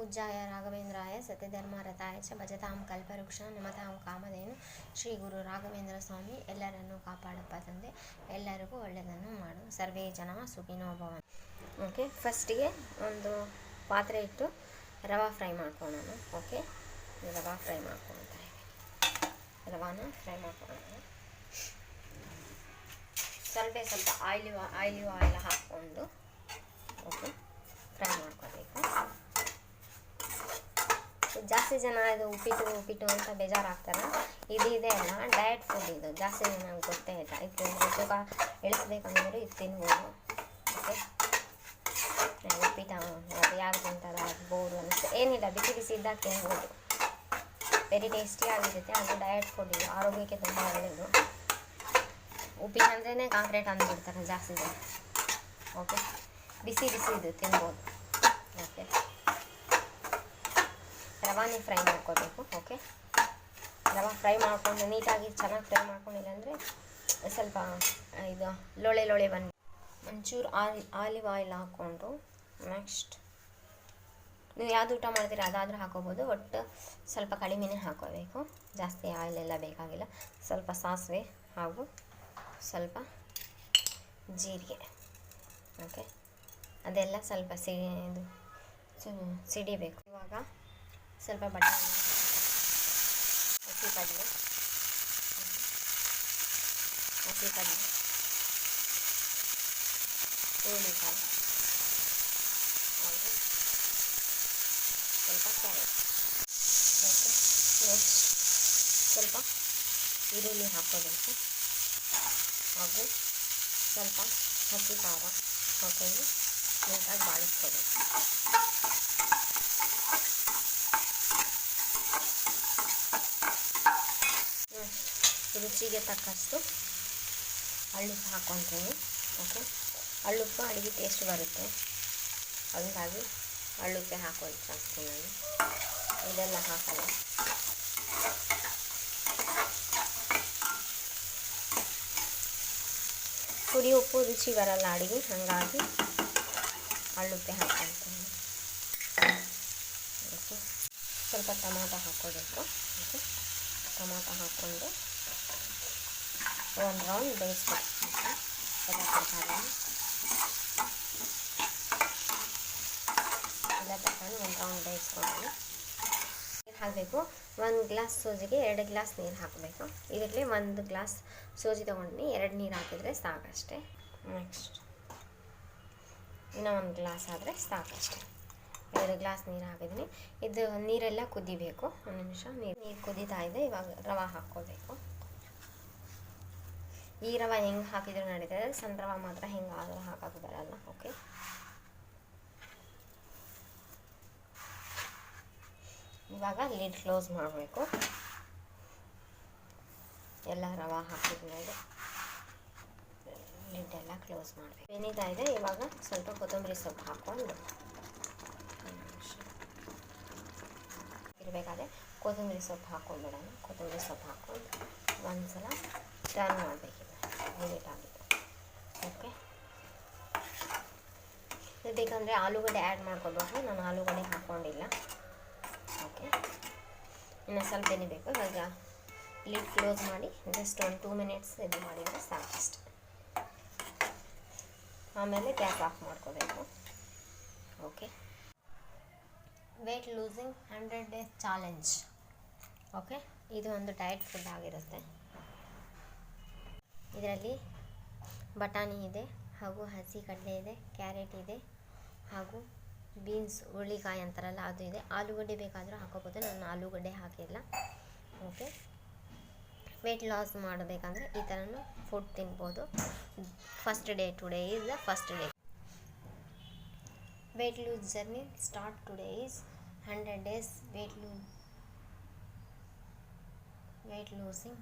ಉಜ್ಜಾಯ ರಾಘವೇಂದ್ರಾಯ ಸತ್ಯಧರ್ಮರತಾಯ ಚ ಭಜತಾಂ ಕಲ್ಪವೃಕ್ಷ ನಮತಾಂ ಕಾಮಧೇನು ಶ್ರೀ ಗುರು ರಾಘವೇಂದ್ರ ಸ್ವಾಮಿ ಎಲ್ಲರನ್ನೂ ಕಾಪಾಡಪ್ಪ ತಂದೆ, ಎಲ್ಲರಿಗೂ ಒಳ್ಳೆಯದನ್ನು ಮಾಡು, ಸರ್ವೇ ಜನ ಸುಖಿನೋ ಭವಂತು. ಓಕೆ, ಫಸ್ಟಿಗೆ ಒಂದು ಪಾತ್ರೆ ಇಟ್ಟು ರವಾ ಫ್ರೈ ಮಾಡ್ಕೊಳ್ಳೋಣ. ಓಕೆ, ರವಾ ಫ್ರೈ ಮಾಡ್ಕೊಳ್ತಾ ಇದ್ದೀನಿ. ರವಾನ ಫ್ರೈ ಮಾಡ್ಕೊಳ್ಳೋಣ. ಸ್ವಲ್ಪ ಆಯಿಲ್ ಹಾಕ್ಕೊಂಡು ಓಕೆ ಫ್ರೈ ಮಾಡ್ಕೋಬೇಕು. ಜಾಸ್ತಿ ಜನ ಇದು ಉಪ್ಪಿಟ್ಟು ಅಂತ ಬೇಜಾರಾಗ್ತಾರೆ. ಇದೆ ಅಲ್ಲ, ಡಯಟ್ ಫುಡ್ ಇದು. ಜಾಸ್ತಿ ಜನ ಗೊತ್ತೇ ಇಲ್ಲ. ಇದು ತೂಕ ಇಳಿಸ್ಬೇಕಂದ್ರೆ ಇದು ತಿನ್ಬೋದು. ಓಕೆ, ಉಪ್ಪಿಟ್ಟು ಅದು ಯಾರು ತಿಂತಾರೆ, ಅದು ಬೋರು ಅನಿಸುತ್ತೆ. ಏನಿಲ್ಲ, ಬಿಸಿ ಇದ್ದಾಗ ತಿನ್ಬೋದು. ವೆರಿ ಟೇಸ್ಟಿ ಆಗಿರುತ್ತೆ. ಅದು ಡಯಟ್ ಫುಡ್ ಇದು, ಆರೋಗ್ಯಕ್ಕೆ ತುಂಬ ಒಳ್ಳೆಯದು. ಉಪ್ಪಿಟ್ಟು ಅಂದ್ರೇ ಕಾಂಕ್ರೀಟ್ ಅಂದ್ಬಿಡ್ತಾರೆ ಜಾಸ್ತಿ ಜನ. ಓಕೆ, ಬಿಸಿ ಇದು ತಿನ್ಬೋದು. ಓಕೆ, ರವಾನೇ ಫ್ರೈ ಮಾಡ್ಕೋಬೇಕು. ಓಕೆ, ರವಾ ಫ್ರೈ ಮಾಡ್ಕೊಂಡು ನೀಟಾಗಿ ಚೆನ್ನಾಗಿ ಫ್ರೈ ಮಾಡ್ಕೊಂಡಿಲ್ಲ ಅಂದರೆ ಸ್ವಲ್ಪ ಇದು ಲೋಳೆ ಬಂದು ಒಂಚೂರು ಆಲಿವ್ ಆಯಿಲ್ ಹಾಕ್ಕೊಂಡು, ನೆಕ್ಸ್ಟ್ ನೀವು ಯಾವುದು ಊಟ ಮಾಡ್ತೀರಾ ಅದಾದರೂ ಹಾಕೋಬೋದು. ಒಟ್ಟು ಸ್ವಲ್ಪ ಕಡಿಮೆನೇ ಹಾಕೋಬೇಕು, ಜಾಸ್ತಿ ಆಯಿಲ್ ಎಲ್ಲ ಬೇಕಾಗಿಲ್ಲ. ಸ್ವಲ್ಪ ಸಾಸಿವೆ ಹಾಗೂ ಸ್ವಲ್ಪ ಜೀರಿಗೆ. ಓಕೆ, ಅದೆಲ್ಲ ಸ್ವಲ್ಪ ಸಿಡಿಬೇಕು. ಇವಾಗ ಸ್ವಲ್ಪ ಬಟಾಣಿ, ಹಸಿ ಕಡಲೆ, ಹುರುಳಿಕಾಯಿ ಹಾಗೂ ಸ್ವಲ್ಪ ಕ್ಯಾರೆಟ್. ಓಕೆ, ನೆಕ್ಸ್ಟ್ ಸ್ವಲ್ಪ ಈರುಳ್ಳಿ ಹಾಕೋಬೇಕು ಹಾಗೂ ಸ್ವಲ್ಪ ಹಸಿ ಖಾರ ಹಾಕೊಂಡು ನೀಟಾಗಿ ಬಾಳಿಸ್ಕೋಬೇಕು. ರುಚಿಗೆ ತಕ್ಕಷ್ಟು ಹಳ್ಳುಪ್ಪು ಹಾಕ್ಕೊತೀನಿ. ಓಕೆ, ಹಳ್ಳುಪ್ಪು ಅಡುಗೆ ಟೇಸ್ಟ್ ಬರುತ್ತೆ, ಹಾಗಾಗಿ ಹಳ್ಳುಪ್ಪೆ ಹಾಕೋದು ಜಾಸ್ತಿ. ನಾನು ಇದೆಲ್ಲ ಹಾಕಲ್ಲ. ಪುಡಿ ಉಪ್ಪು ರುಚಿ ಬರಲ್ಲ ಅಡುಗೆ, ಹಾಗಾಗಿ ಹಳ್ಳುಪ್ಪೆ ಹಾಕ್ಕೊಳ್ತೀನಿ. ಓಕೆ, ಸ್ವಲ್ಪ ಟೊಮಾಟೊ ಹಾಕ್ಕೋಬೇಕು. ಓಕೆ, ಟೊಮಾಟೊ ಹಾಕ್ಕೊಂಡು ಒಂದು ರೌಂಡ್ ಬೇಯಿಸ್ಬೇಕು. ಎಲ್ಲ ತರಕಾರಿ ಒಂದು ರೌಂಡ್ ಬೇಯಿಸ್ಕೊಂಡು ನೀರು ಹಾಕಬೇಕು. 1 ಗ್ಲಾಸ್ ಸೂಜಿಗೆ 2 ಗ್ಲಾಸ್ ನೀರು ಹಾಕಬೇಕು. ಇದರಲ್ಲಿ 1 ಗ್ಲಾಸ್ ಸೂಜಿ ತೊಗೊಂಡು 2 ನೀರು ಹಾಕಿದರೆ ಸಾಕಷ್ಟೆ. ನೆಕ್ಸ್ಟ್ ಇನ್ನೂ 1 ಗ್ಲಾಸ್ ಆದರೆ ಸಾಕಷ್ಟೆ. 2 ಗ್ಲಾಸ್ ನೀರು ಹಾಕಿದ್ದೀನಿ. ಇದು ನೀರೆಲ್ಲ ಕುದಿಬೇಕು. 1 ನಿಮಿಷ ನೀರು ಕುದೀತಾ ಇದೆ. ಇವಾಗ ರವೆ ಹಾಕ್ಕೋಬೇಕು. ಈ ರವೆ ಹೆಂಗೆ ಹಾಕಿದ್ರು ನಡೀತದೆ, ಸಣ್ಣ ರವೆ ಮಾತ್ರ ಹೆಂಗೆ ಆದರೂ ಹಾಕೋದು ಬರಲ್ಲ. ಓಕೆ, ಇವಾಗ ಲಿಡ್ ಕ್ಲೋಸ್ ಮಾಡಬೇಕು. ಎಲ್ಲ ರವೆ ಹಾಕಿದ್ಮೇಲೆ ಲಿಡ್ ಎಲ್ಲ ಕ್ಲೋಸ್ ಮಾಡಬೇಕು. ಏನಿದೆ ಇದೆ. ಇವಾಗ ಸ್ವಲ್ಪ ಕೊತ್ತಂಬರಿ ಸೊಪ್ಪು ಹಾಕ್ಕೊಂಡು ಇರಬೇಕಾದ್ರೆ ಕೊತ್ತಂಬರಿ ಸೊಪ್ಪು ಹಾಕ್ಕೊಂಡ್ಬಿಡೋಣ. ಕೊತ್ತಂಬರಿ ಸೊಪ್ಪು ಹಾಕ್ಕೊಂಡು ಒಂದ್ಸಲ ಟರ್ನ್ ಮಾಡಬೇಕಿದೆ ನೀಟಾಗಿತ್ತು. ಓಕೆ, ಇದು ಬೇಕಂದರೆ ಆಲೂಗಡ್ಡೆ ಆ್ಯಡ್ ಮಾಡ್ಕೋಬೇಕು. ನಾನು ಆಲೂಗಡ್ಡೆ ಹಾಕ್ಕೊಂಡಿಲ್ಲ. ಓಕೆ, ಇನ್ನು ಸ್ವಲ್ಪ ಬೇಕು. ಇವಾಗ ಲಿಡ್ ಕ್ಲೋಸ್ ಮಾಡಿ ಜಸ್ಟ್ 2 ಮಿನಿಟ್ಸ್ ಇದು ಮಾಡಿದರೆ ಸಾಕಷ್ಟು. ಆಮೇಲೆ ಗ್ಯಾಸ್ ಆಫ್ ಮಾಡ್ಕೋಬೇಕು. Okay, weight losing 100 days challenge. Okay, ಇದು ಒಂದು ಡಯಟ್ ಫುಡ್ ಆಗಿರುತ್ತೆ. ಇದರಲ್ಲಿ ಬಟಾಣಿ ಇದೆ ಹಾಗೂ ಹಸಿ ಕಡಲೆ ಇದೆ, ಕ್ಯಾರೆಟ್ ಇದೆ ಹಾಗೂ ಬೀನ್ಸ್ ಹುರುಳಿಕಾಯಿ ಅಂತಾರಲ್ಲ ಅದು ಇದೆ. ಆಲೂಗಡ್ಡೆ ಬೇಕಾದರೂ ಹಾಕೋಬೋದು, ನಾನು ಆಲೂಗಡ್ಡೆ ಹಾಕಿಲ್ಲ. ಓಕೆ, ವೇಟ್ ಲಾಸ್ ಮಾಡಬೇಕಂದ್ರೆ ಈ ಥರನೂ ಫುಡ್ ತಿನ್ಬೋದು. First day today is the first day. Weight lose journey start today is 100 days weight losing